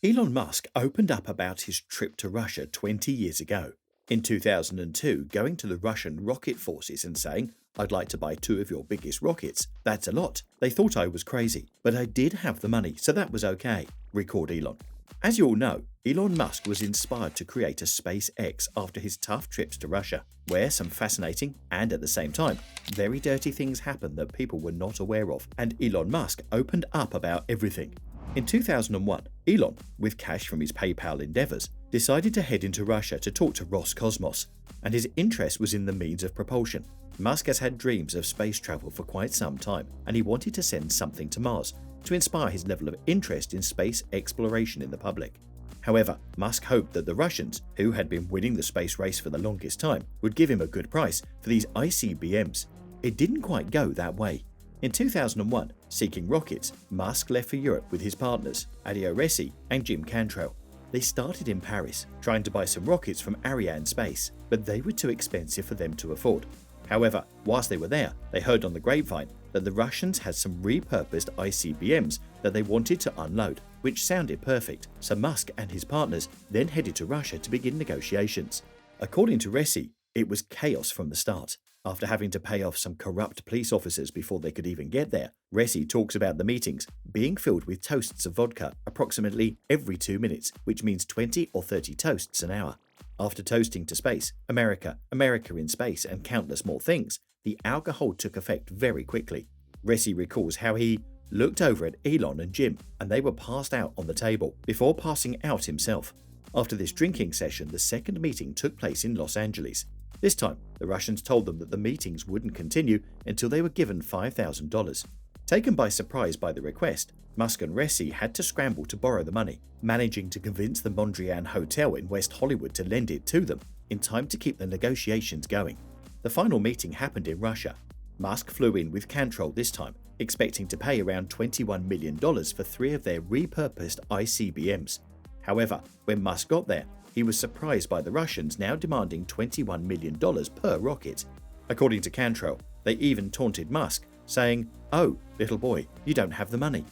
Elon Musk opened up about his trip to Russia 20 years ago. In 2002, going to the Russian rocket forces and saying, "I'd like to buy two of your biggest rockets. That's a lot." They thought I was crazy, but I did have the money, so that was okay, recalled Elon. As you all know, Elon Musk was inspired to create a SpaceX after his tough trips to Russia, where some fascinating and at the same time, very dirty things happened that people were not aware of, and Elon Musk opened up about everything. In 2001, Elon, with cash from his PayPal endeavors, decided to head into Russia to talk to Roscosmos, and his interest was in the means of propulsion. Musk has had dreams of space travel for quite some time, and he wanted to send something to Mars to inspire his level of interest in space exploration in the public. However, Musk hoped that the Russians, who had been winning the space race for the longest time, would give him a good price for these ICBMs. It didn't quite go that way. In 2001, seeking rockets, Musk left for Europe with his partners, Adio Ressi and Jim Cantrell. They started in Paris, trying to buy some rockets from Ariane Space, but they were too expensive for them to afford. However, whilst they were there, they heard on the grapevine that the Russians had some repurposed ICBMs that they wanted to unload, which sounded perfect, so Musk and his partners then headed to Russia to begin negotiations. According to Ressi, it was chaos from the start. After having to pay off some corrupt police officers before they could even get there, Ressi talks about the meetings being filled with toasts of vodka approximately every 2 minutes, which means 20 or 30 toasts an hour. After toasting to space, America, America in space, and countless more things, the alcohol took effect very quickly. Ressi recalls how he looked over at Elon and Jim, and they were passed out on the table before passing out himself. After this drinking session, the second meeting took place in Los Angeles. This time, the Russians told them that the meetings wouldn't continue until they were given $5,000. Taken by surprise by the request, Musk and Ressi had to scramble to borrow the money, managing to convince the Mondrian Hotel in West Hollywood to lend it to them in time to keep the negotiations going. The final meeting happened in Russia. Musk flew in with Cantrell this time, expecting to pay around $21 million for 3 of their repurposed ICBMs. However, when Musk got there, he was surprised by the Russians now demanding $21 million per rocket. According to Cantrell, they even taunted Musk, saying, "Oh, little boy, you don't have the money."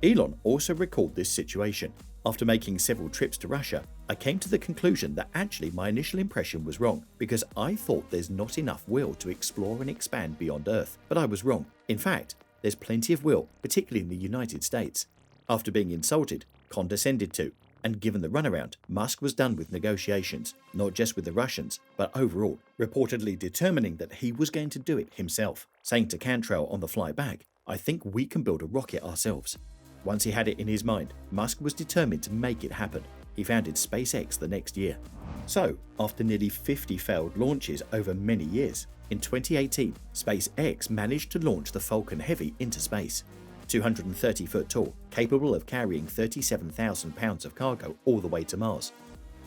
Elon also recalled this situation. "After making several trips to Russia, I came to the conclusion that actually my initial impression was wrong because I thought there's not enough will to explore and expand beyond Earth, but I was wrong. In fact, there's plenty of will, particularly in the United States." After being insulted, condescended to, and given the runaround, Musk was done with negotiations, not just with the Russians, but overall, reportedly determining that he was going to do it himself, saying to Cantrell on the flight back, "I think we can build a rocket ourselves." Once he had it in his mind, Musk was determined to make it happen. He founded SpaceX the next year. So, after nearly 50 failed launches over many years, in 2018, SpaceX managed to launch the Falcon Heavy into space. 230 foot tall, capable of carrying 37,000 pounds of cargo all the way to Mars.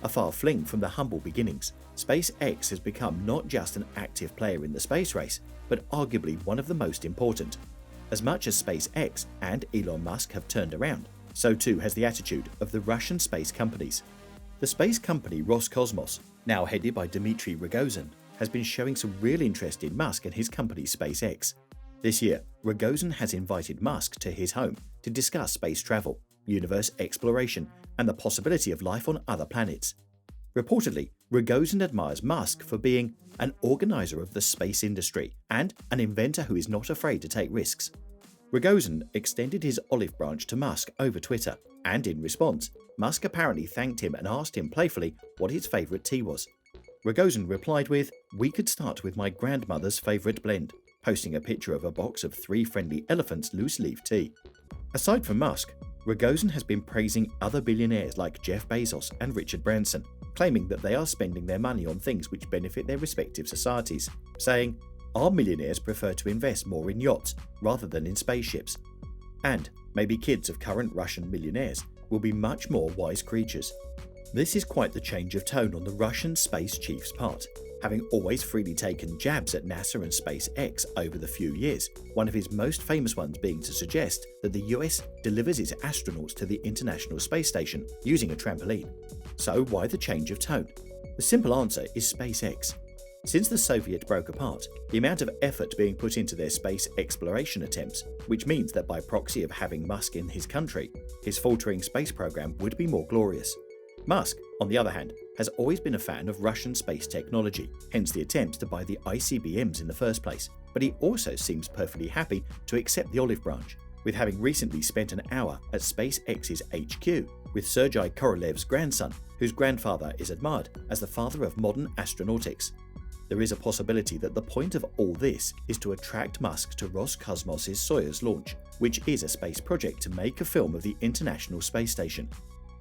A far fling from the humble beginnings, SpaceX has become not just an active player in the space race, but arguably one of the most important. As much as SpaceX and Elon Musk have turned around, so too has the attitude of the Russian space companies. The space company Roscosmos, now headed by Dmitry Rogozin, has been showing some real interest in Musk and his company SpaceX. This year, Rogozin has invited Musk to his home to discuss space travel, universe exploration, and the possibility of life on other planets. Reportedly, Rogozin admires Musk for being an organizer of the space industry and an inventor who is not afraid to take risks. Rogozin extended his olive branch to Musk over Twitter, and in response, Musk apparently thanked him and asked him playfully what his favorite tea was. Rogozin replied with, "We could start with my grandmother's favorite blend," posting a picture of a box of 3 friendly elephants loose-leaf tea. Aside from Musk, Rogozin has been praising other billionaires like Jeff Bezos and Richard Branson, claiming that they are spending their money on things which benefit their respective societies, saying, "Our millionaires prefer to invest more in yachts rather than in spaceships." And maybe kids of current Russian millionaires will be much more wise creatures. This is quite the change of tone on the Russian space chief's part. Having always freely taken jabs at NASA and SpaceX over the few years, one of his most famous ones being to suggest that the US delivers its astronauts to the International Space Station using a trampoline. So why the change of tone? The simple answer is SpaceX. Since the Soviet broke apart, the amount of effort being put into their space exploration attempts, which means that by proxy of having Musk in his country, his faltering space program would be more glorious. Musk, on the other hand, has always been a fan of Russian space technology, hence the attempt to buy the ICBMs in the first place, but he also seems perfectly happy to accept the olive branch, with having recently spent an hour at SpaceX's HQ with Sergei Korolev's grandson, whose grandfather is admired as the father of modern astronautics. There is a possibility that the point of all this is to attract Musk to Roscosmos's Soyuz launch, which is a space project to make a film of the International Space Station.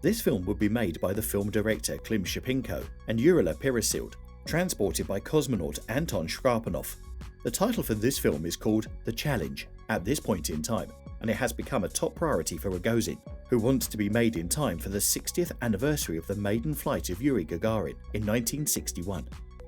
This film would be made by the film director Klim Shipinko and Urila Peresild, transported by cosmonaut Anton Sharaponov. The title for this film is called The Challenge at this point in time, and it has become a top priority for Rogozin, who wants to be made in time for the 60th anniversary of the maiden flight of Yuri Gagarin in 1961.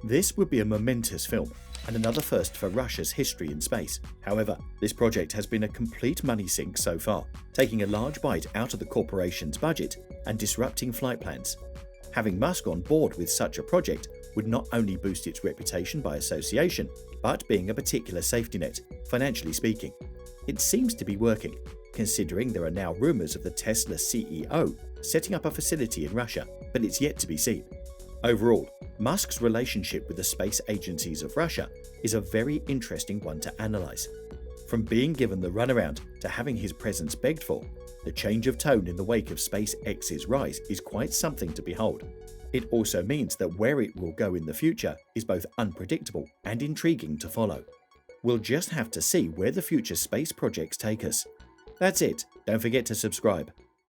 This would be a momentous film, and another first for Russia's history in space. However, this project has been a complete money sink so far, taking a large bite out of the corporation's budget and disrupting flight plans. Having Musk on board with such a project would not only boost its reputation by association, but being a particular safety net, financially speaking. It seems to be working, considering there are now rumours of the Tesla CEO setting up a facility in Russia, but it's yet to be seen. Overall, Musk's relationship with the space agencies of Russia is a very interesting one to analyse. From being given the runaround to having his presence begged for, the change of tone in the wake of SpaceX's rise is quite something to behold. It also means that where it will go in the future is both unpredictable and intriguing to follow. We'll just have to see where the future space projects take us. That's it. Don't forget to subscribe.